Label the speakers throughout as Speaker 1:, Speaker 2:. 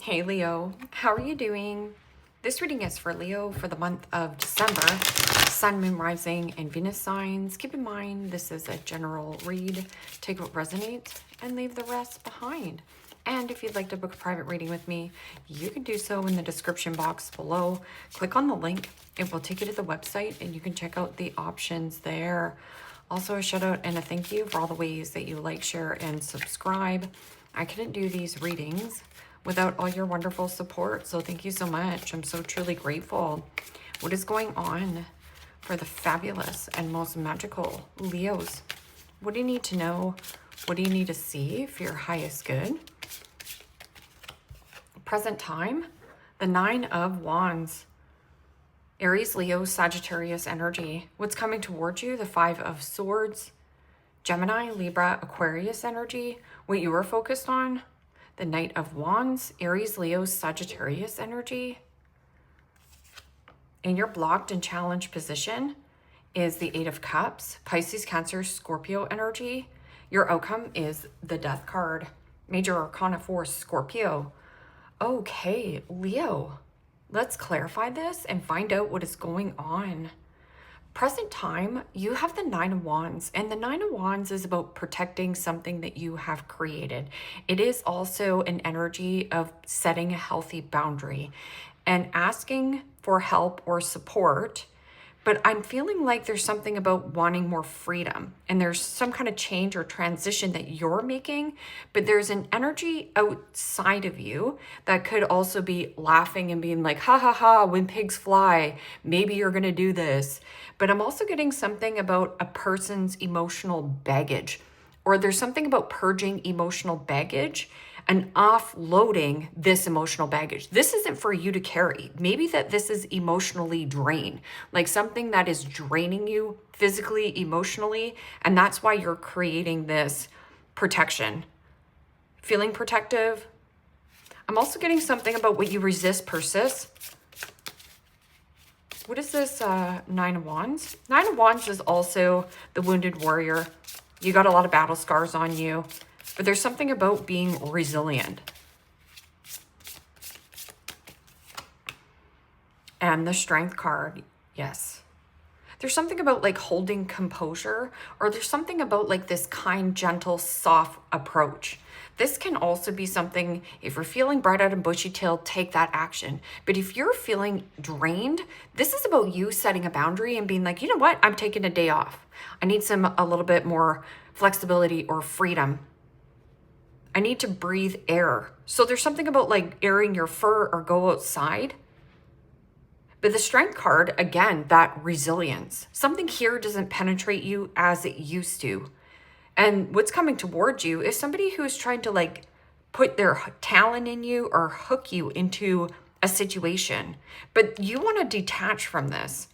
Speaker 1: Hey Leo, how are you doing? This reading is for Leo for the month of December. Sun, Moon, Rising, and Venus signs. Keep in mind this is a general read. Take what resonates and leave the rest behind. And if you'd like to book a private reading with me, you can do so in the description box below. Click on the link. It will take you to the website and you can check out the options there. Also, a shout out and a thank you for all the ways that you like, share, and subscribe. I couldn't do these readings without all your wonderful support, so thank you so much. I'm so truly grateful. What is going on for the fabulous and most magical Leos? What do you need to know? What do you need to see for your highest good? Present time, the Nine of Wands. Aries, Leo, Sagittarius energy. What's coming towards you? The Five of Swords. Gemini, Libra, Aquarius energy. What you are focused on? The Knight of Wands, Aries, Leo, Sagittarius energy. In your blocked and challenged position is the Eight of Cups, Pisces, Cancer, Scorpio energy. Your outcome is the Death card, Major Arcana 4, Scorpio. Okay, Leo, let's clarify this and find out what is going on. Present time, you have the Nine of Wands, and the Nine of Wands is about protecting something that you have created. It is also an energy of setting a healthy boundary and asking for help or support. But I'm feeling like there's something about wanting more freedom, and there's some kind of change or transition that you're making, but there's an energy outside of you that could also be laughing and being like, ha ha ha, when pigs fly, maybe you're gonna do this. But I'm also getting something about a person's emotional baggage, or there's something about purging emotional baggage and offloading this emotional baggage. This isn't for you to carry. Maybe that this is emotionally drained, like something that is draining you physically, emotionally, and that's why you're creating this protection. Feeling protective. I'm also getting something about what you resist persists. What is this Nine of Wands? Nine of Wands is also the wounded warrior. You got a lot of battle scars on you. But there's something about being resilient. And the Strength card, yes. There's something about like holding composure, or there's something about like this kind, gentle, soft approach. This can also be something, if you're feeling bright eyed and bushy tailed, take that action. But if you're feeling drained, this is about you setting a boundary and being like, you know what, I'm taking a day off. I need a little bit more flexibility or freedom. I need to breathe air. So there's something about like airing your fur or go outside. But the Strength card, again, that resilience. Something here doesn't penetrate you as it used to. And what's coming towards you is somebody who's trying to like put their talent in you or hook you into a situation. But you want to detach from this.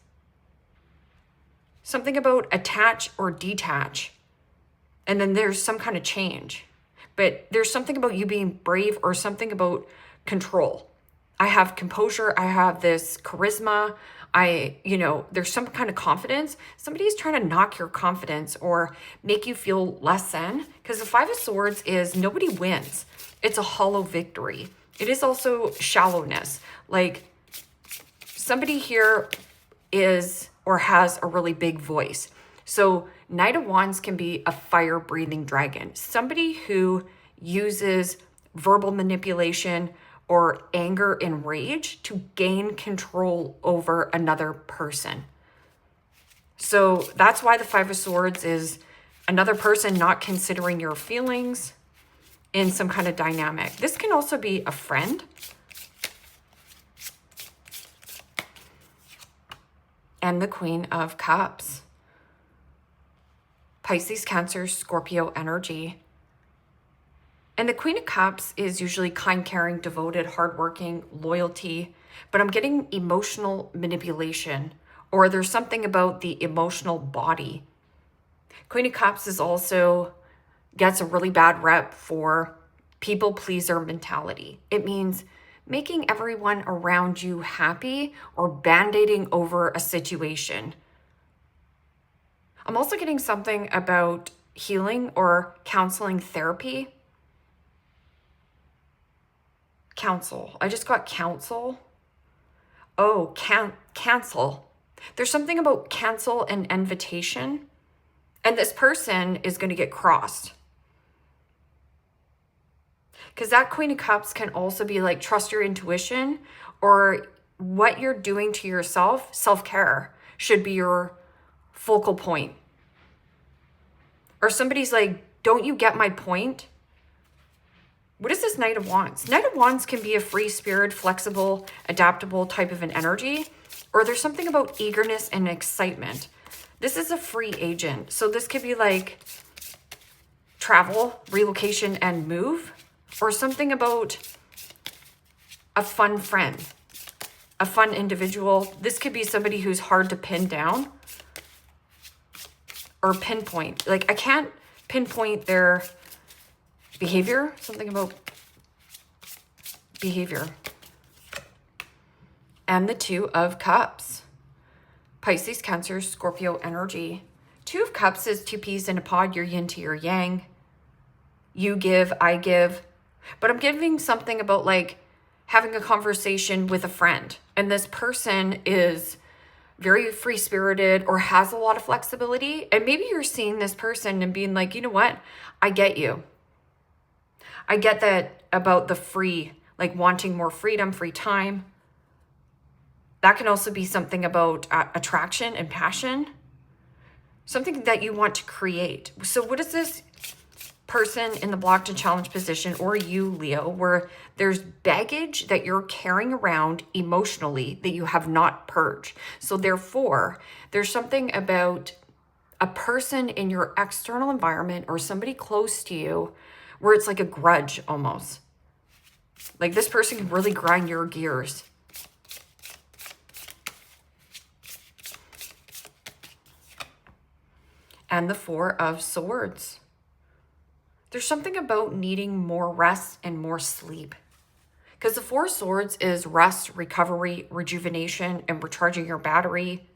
Speaker 1: Something about attach or detach. And then there's some kind of change. But there's something about you being brave or something about control. I have composure. I have this charisma. There's some kind of confidence. Somebody's trying to knock your confidence or make you feel less than. Because the Five of Swords is nobody wins. It's a hollow victory. It is also shallowness. Like somebody here is or has a really big voice. So Knight of Wands can be a fire-breathing dragon. Somebody who uses verbal manipulation or anger and rage to gain control over another person. So that's why the Five of Swords is another person not considering your feelings in some kind of dynamic. This can also be a friend. And the Queen of Cups. Pisces, Cancer, Scorpio energy. And the Queen of Cups is usually kind, caring, devoted, hardworking, loyalty. But I'm getting emotional manipulation, or there's something about the emotional body. Queen of Cups is also gets a really bad rep for people pleaser mentality. It means making everyone around you happy or band-aiding over a situation. I'm also getting something about healing or counseling therapy. Counsel. I just got counsel. Oh, cancel. There's something about cancel and invitation. And this person is going to get crossed. Because that Queen of Cups can also be like, trust your intuition, or what you're doing to yourself. Self-care should be your focal point. Or somebody's like, don't you get my point? What is this Knight of Wands? Knight of Wands can be a free spirit, flexible, adaptable type of an energy. Or there's something about eagerness and excitement. This is a free agent. So this could be like travel, relocation, and move. Or something about a fun friend, a fun individual. This could be somebody who's hard to pin down or pinpoint. Like, I can't pinpoint their behavior. Something about behavior. And the Two of Cups. Pisces, Cancer, Scorpio energy. Two of Cups is two peas in a pod. Your yin to your yang. You give, I give. But I'm giving something about like having a conversation with a friend. And this person is very free-spirited or has a lot of flexibility. And maybe you're seeing this person and being like, you know what? I get you. I get that about the free, like wanting more freedom, free time. That can also be something about attraction and passion. Something that you want to create. So what is this person in the blocked and challenged position, or you, Leo, where there's baggage that you're carrying around emotionally that you have not purged? So therefore, there's something about a person in your external environment or somebody close to you where it's like a grudge almost. Like this person can really grind your gears. And the Four of Swords. There's something about needing more rest and more sleep. Because the Four of Swords is rest, recovery, rejuvenation, and recharging your battery.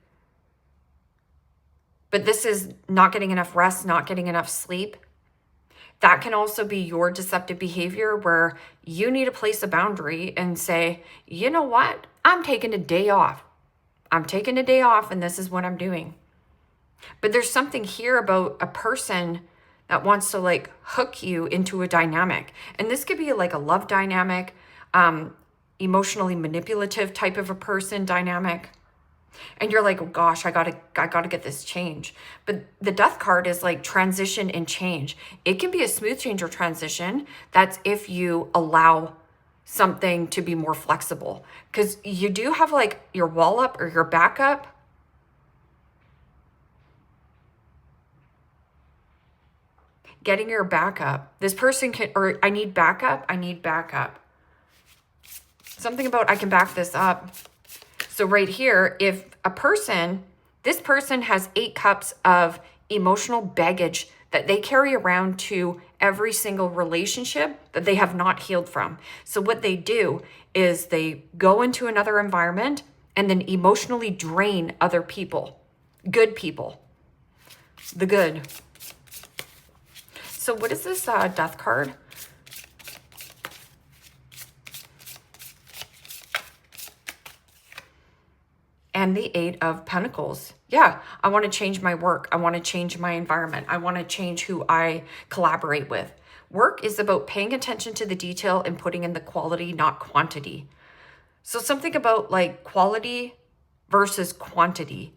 Speaker 1: But this is not getting enough rest, not getting enough sleep. That can also be your deceptive behavior where you need to place a boundary and say, you know what? I'm taking a day off. I'm taking a day off and this is what I'm doing. But there's something here about a person that wants to like hook you into a dynamic. And this could be like a love dynamic, emotionally manipulative type of a person dynamic. And you're like, oh gosh, I gotta get this change. But the Death card is like transition and change. It can be a smooth change or transition. That's if you allow something to be more flexible. Because you do have like your wall up or your backup. Getting your backup. This person can, or I need backup. Something about I can back this up. So right here, if a person, this person has 8 cups of emotional baggage that they carry around to every single relationship that they have not healed from. So what they do is they go into another environment and then emotionally drain other people, good people, the good. So what is this Death card? And the 8 of Pentacles. Yeah, I want to change my work. I want to change my environment. I want to change who I collaborate with. Work is about paying attention to the detail and putting in the quality, not quantity. So something about like quality versus quantity.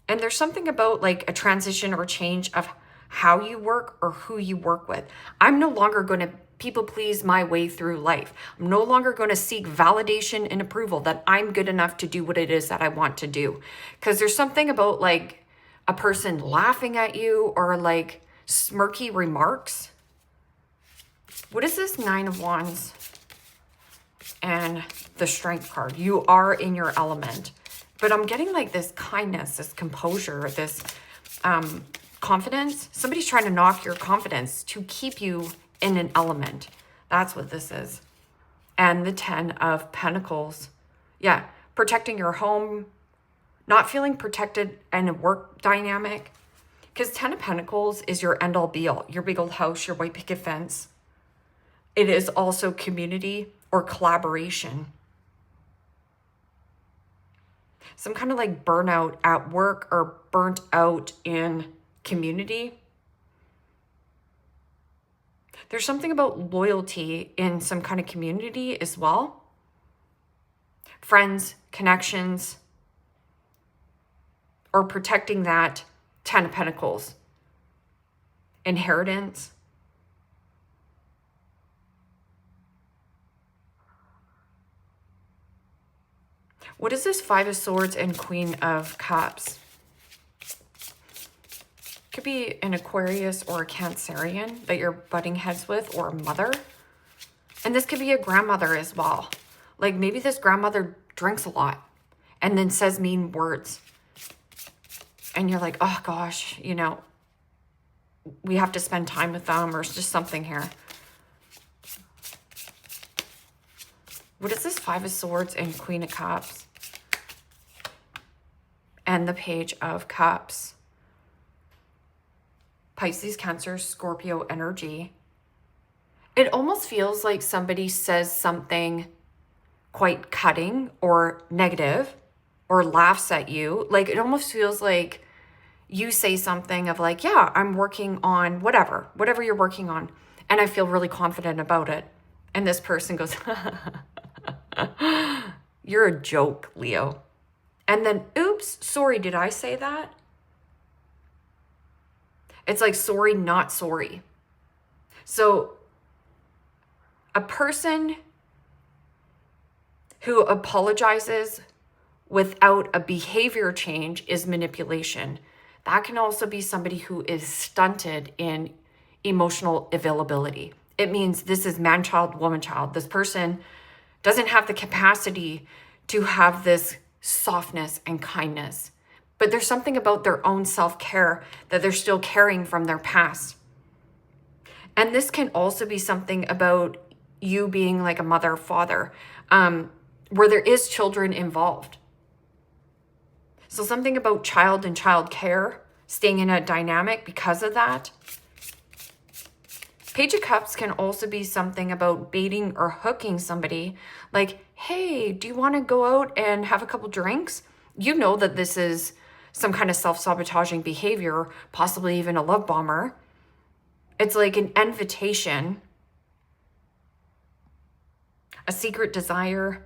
Speaker 1: And there's something about like a transition or change of how you work or who you work with. I'm no longer going to people please my way through life. I'm no longer going to seek validation and approval that I'm good enough to do what it is that I want to do. Because there's something about like a person laughing at you or like smirky remarks. What is this 9 of Wands? And the Strength card. You are in your element. But I'm getting like this kindness, this composure, this confidence. Somebody's trying to knock your confidence to keep you in an element. That's what this is. And the 10 of Pentacles. Yeah, protecting your home, not feeling protected in a work dynamic. Because 10 of Pentacles is your end all be all, your big old house, your white picket fence. It is also community. or collaboration. Some kind of like burnout at work or burnt out in community. There's something about loyalty in some kind of community as well. Friends, connections, or protecting that 10 of Pentacles. Inheritance. What is this Five of Swords and Queen of Cups? Could be an Aquarius or a Cancerian that you're butting heads with, or a mother. And this could be a grandmother as well. Like maybe this grandmother drinks a lot and then says mean words. And you're like, oh gosh, you know, we have to spend time with them, or it's just something here. What is this Five of Swords and Queen of Cups? And the Page of Cups. Pisces, Cancer, Scorpio energy. It almost feels like somebody says something quite cutting or negative or laughs at you. Like it almost feels like you say something of like, yeah, I'm working on whatever you're working on. And I feel really confident about it. And this person goes, you're a joke, Leo. And then, oops, sorry, did I say that? It's like, sorry, not sorry. So a person who apologizes without a behavior change is manipulation. That can also be somebody who is stunted in emotional availability. It means this is man child, woman child. This person doesn't have the capacity to have this softness and kindness. But there's something about their own self-care that they're still carrying from their past. And this can also be something about you being like a mother or father, where there is children involved. So something about child and child care, staying in a dynamic because of that. Page of Cups can also be something about baiting or hooking somebody. Like, hey, do you want to go out and have a couple drinks? You know that this is some kind of self-sabotaging behavior, possibly even a love bomber. It's like an invitation, a secret desire,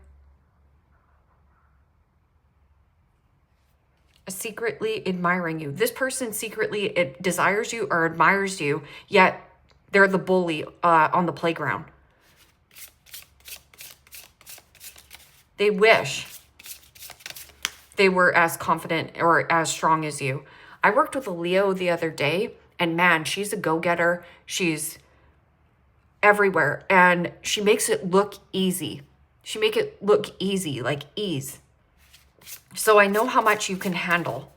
Speaker 1: secretly admiring you. This person secretly desires you or admires you, yet they're the bully on the playground. They wish they were as confident or as strong as you. I worked with a Leo the other day, and man, she's a go-getter. She's everywhere, and she makes it look easy. She make it look easy, like ease. So I know how much you can handle.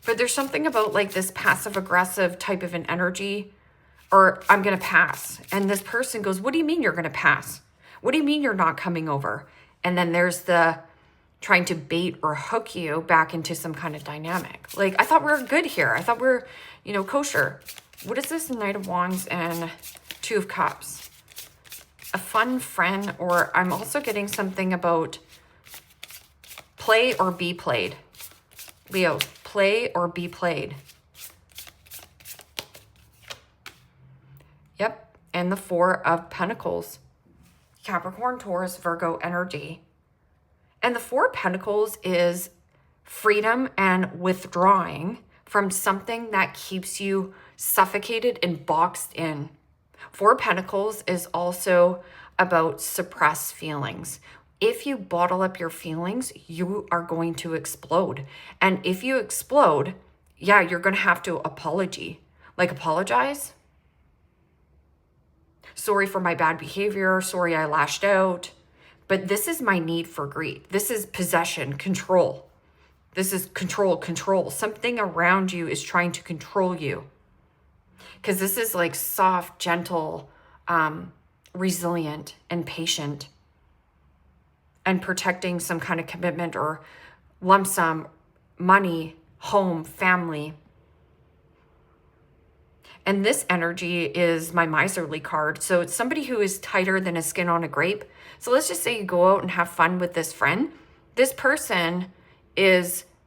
Speaker 1: But there's something about like this passive-aggressive type of an energy, or I'm going to pass. And this person goes, what do you mean you're going to pass? What do you mean you're not coming over? And then there's the trying to bait or hook you back into some kind of dynamic. Like, I thought we were good here. I thought we were, you know, kosher. What is this Knight of Wands and Two of Cups? A fun friend, or I'm also getting something about play or be played. Leo, play or be played. Yep, and the Four of Pentacles. Capricorn, Taurus, Virgo energy. And the Four of Pentacles is freedom and withdrawing from something that keeps you suffocated and boxed in. Four of Pentacles is also about suppressed feelings. If you bottle up your feelings, you are going to explode. And if you explode, yeah, you're going to have to apologize. Sorry for my bad behavior. Sorry I lashed out. But this is my need for greed. This is possession, control. This is control. Something around you is trying to control you. Because this is like soft, gentle, resilient, and patient. And protecting some kind of commitment or lump sum, money, home, family. And this energy is my miserly card. So it's somebody who is tighter than a skin on a grape. So let's just say you go out and have fun with this friend. This person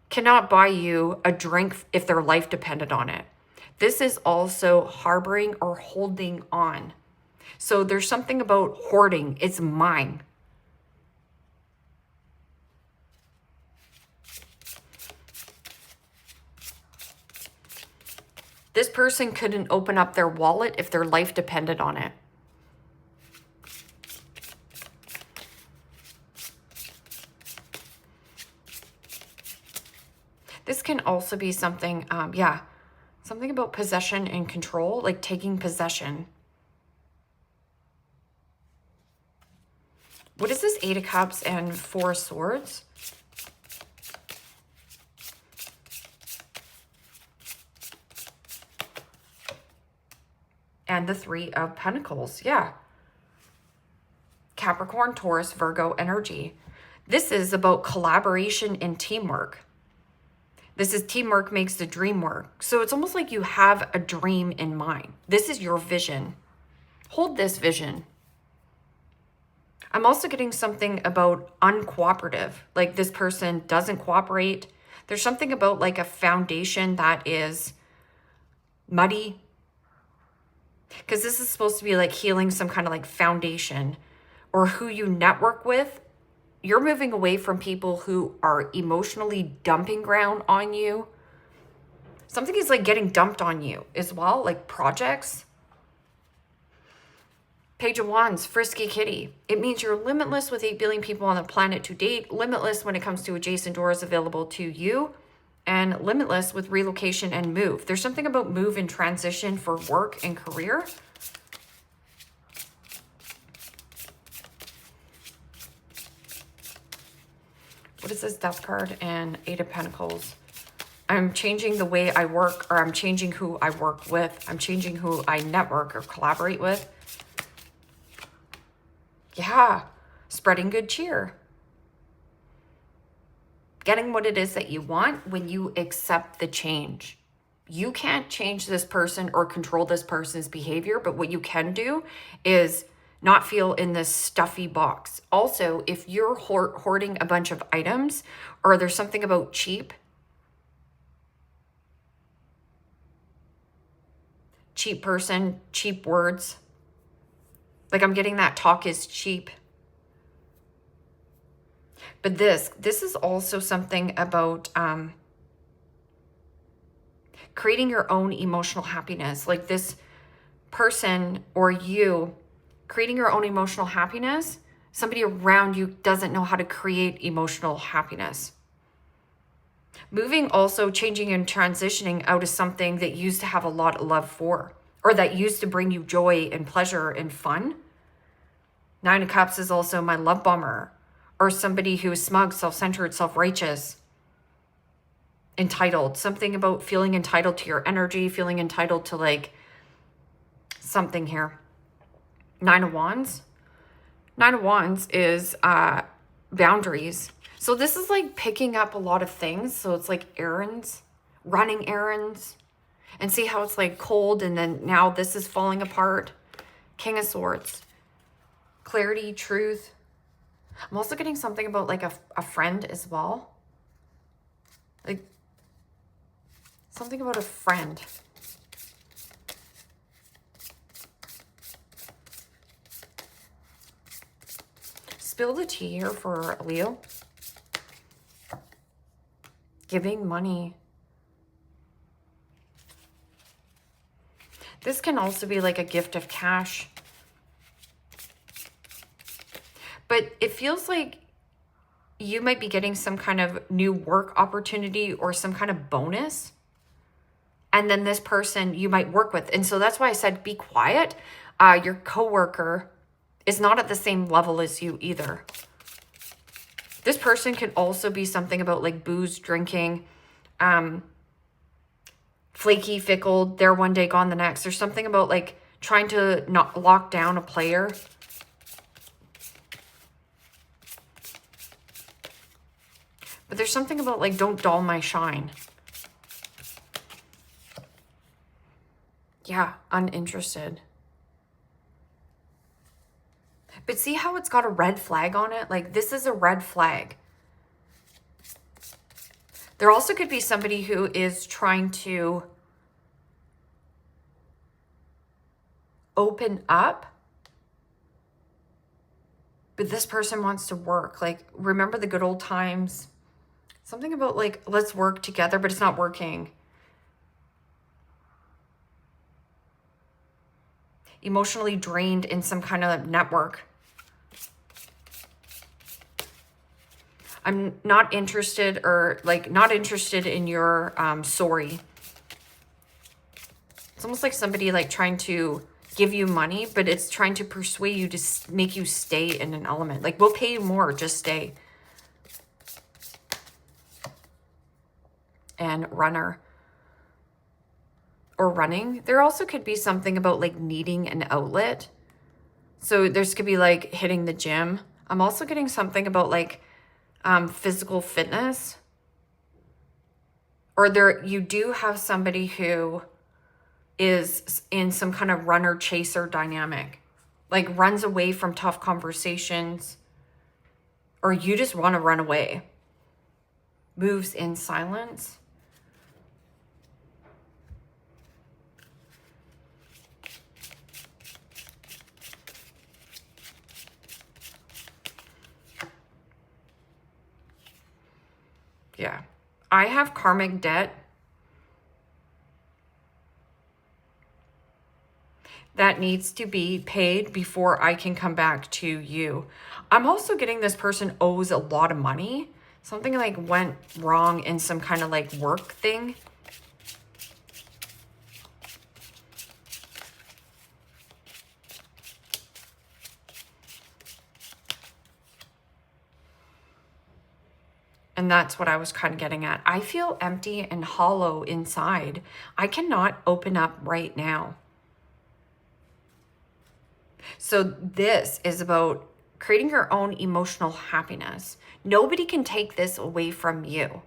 Speaker 1: cannot buy you a drink if their life depended on it. This is also harboring or holding on. So there's something about hoarding. It's mine. This person couldn't open up their wallet if their life depended on it. This can also be something, something about possession and control, like taking possession. What is this? 8 of Cups and 4 of Swords? And the 3 of Pentacles. Yeah. Capricorn, Taurus, Virgo energy. This is about collaboration and teamwork. This is teamwork makes the dream work. So it's almost like you have a dream in mind. This is your vision. Hold this vision. I'm also getting something about uncooperative. Like this person doesn't cooperate. There's something about like a foundation that is muddy. Because this is supposed to be like healing some kind of like foundation or who you network with. You're moving away from people who are emotionally dumping ground on you. Something is like getting dumped on you as well, like projects. Page of Wands, frisky kitty. It means you're limitless with 8 billion people on the planet to date, limitless when it comes to adjacent doors available to you, and limitless with relocation and move. There's something about move and transition for work and career. What is this? Death card and 8 of Pentacles. I'm changing the way I work, or I'm changing who I work with. I'm changing who I network or collaborate with. Yeah, spreading good cheer. Getting what it is that you want when you accept the change. You can't change this person or control this person's behavior, but what you can do is not feel in this stuffy box. Also, if you're hoarding a bunch of items, or there's something about cheap person, cheap words. Like I'm getting that talk is cheap. But this is also something about creating your own emotional happiness. Like this person or you creating your own emotional happiness. Somebody around you doesn't know how to create emotional happiness. Moving, also changing and transitioning out of something that used to have a lot of love for, or that used to bring you joy and pleasure and fun. 9 of Cups is also my love bomber, or somebody who is smug, self-centered, self-righteous, entitled. Something about feeling entitled to your energy, feeling entitled to like something here. 9 of Wands. 9 of Wands is boundaries. So this is like picking up a lot of things. So it's like errands, running errands, and see how it's like cold and then now this is falling apart. King of Swords. Clarity, truth. I'm also getting something about like a friend as well. Like something about a friend. Spill the tea here for Leo. Giving money. This can also be like a gift of cash. But it feels like you might be getting some kind of new work opportunity or some kind of bonus. And then this person you might work with. And so that's why I said be quiet. Your coworker is not at the same level as you either. This person could also be something about like booze, drinking, flaky, fickle, there one day, gone the next. There's something about like trying to not lock down a player. But there's something about like, don't dull my shine. Yeah, uninterested. But see how it's got a red flag on it? Like, this is a red flag. There also could be somebody who is trying to open up, but this person wants to work. Like, remember the good old times? Something about like, let's work together, but it's not working. Emotionally drained in some kind of network. I'm not interested, or like not interested in your sorry. It's almost like somebody like trying to give you money, but it's trying to persuade you to make you stay in an element. Like, we'll pay you more, just stay. And runner. Or running. There also could be something about like needing an outlet. So there's could be like hitting the gym. I'm also getting something about like physical fitness. Or there, you do have somebody who is in some kind of runner chaser dynamic, like runs away from tough conversations, or you just want to run away. Moves in silence. Yeah. I have karmic debt that needs to be paid before I can come back to you. I'm also getting this person owes a lot of money. Something like went wrong in some kind of like work thing. And that's what I was kind of getting at. I feel empty and hollow inside. I cannot open up right now. So this is about creating your own emotional happiness. Nobody can take this away from you.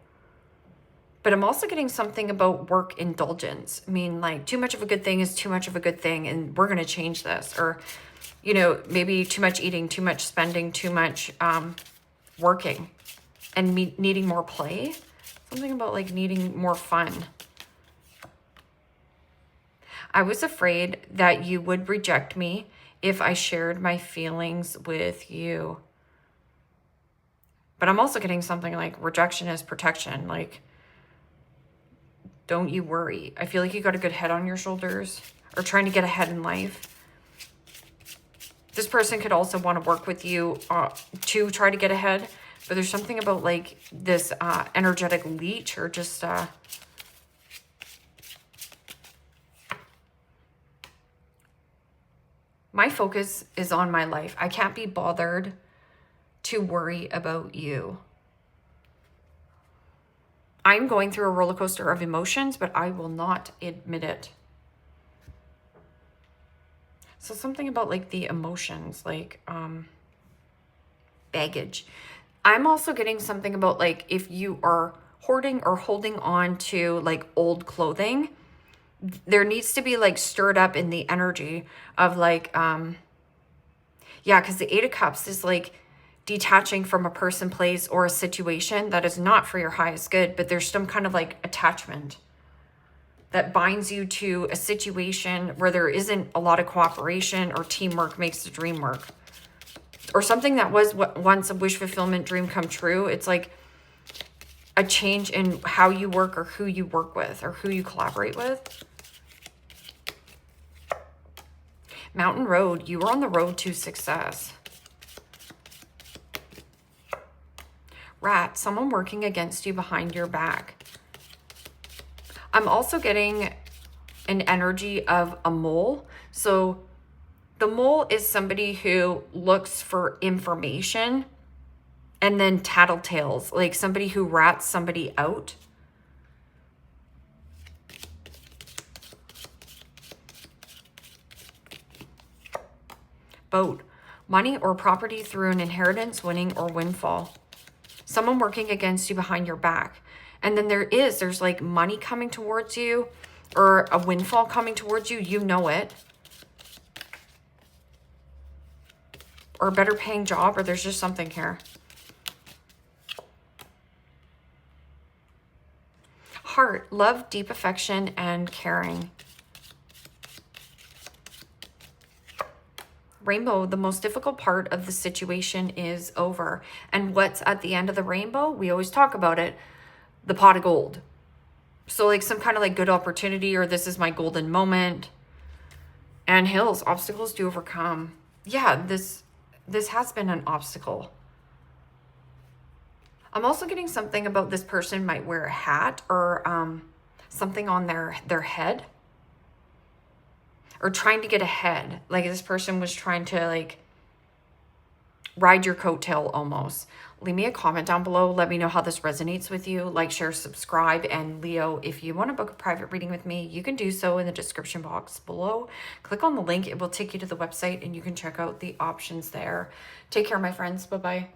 Speaker 1: But I'm also getting something about work indulgence. I mean, like, too much of a good thing is too much of a good thing, and we're going to change this. Or, you know, maybe too much eating, too much spending, too much working, and needing more play. Something about, like, needing more fun. I was afraid that you would reject me if I shared my feelings with you. But I'm also getting something like rejection is protection. Like, don't you worry. I feel like you got a good head on your shoulders, or trying to get ahead in life. This person could also want to work with you to try to get ahead. But there's something about like this energetic leech, or just... my focus is on my life. I can't be bothered to worry about you. I'm going through a roller coaster of emotions, but I will not admit it. So something about like the emotions, like baggage. I'm also getting something about like if you are hoarding or holding on to like old clothing, there needs to be like stirred up in the energy of like, yeah, because the Eight of Cups is like detaching from a person, place, or a situation that is not for your highest good, but there's some kind of like attachment that binds you to a situation where there isn't a lot of cooperation, or teamwork makes the dream work, or something that was once a wish fulfillment, dream come true. It's like a change in how you work, or who you work with, or who you collaborate with. Mountain Road, you are on the road to success. Rat, someone working against you behind your back. I'm also getting an energy of a mole. So the mole is somebody who looks for information and then tattletales, like somebody who rats somebody out. Boat, money or property through an inheritance, winning, or windfall. Someone working against you behind your back. And then there's like money coming towards you, or a windfall coming towards you. You know it. Or a better paying job, or there's just something here. Heart, love, deep affection, and caring. Rainbow, the most difficult part of the situation is over. And what's at the end of the rainbow? We always talk about it, the pot of gold. So like some kind of like good opportunity, or this is my golden moment. And hills, obstacles to overcome. Yeah, this has been an obstacle. I'm also getting something about this person might wear a hat or something on their head, or trying to get ahead. Like this person was trying to like ride your coattail almost. Leave me a comment down below. Let me know how this resonates with you. Like, share, subscribe. And Leo, if you want to book a private reading with me, you can do so in the description box below. Click on the link. It will take you to the website and you can check out the options there. Take care, my friends. Bye-bye.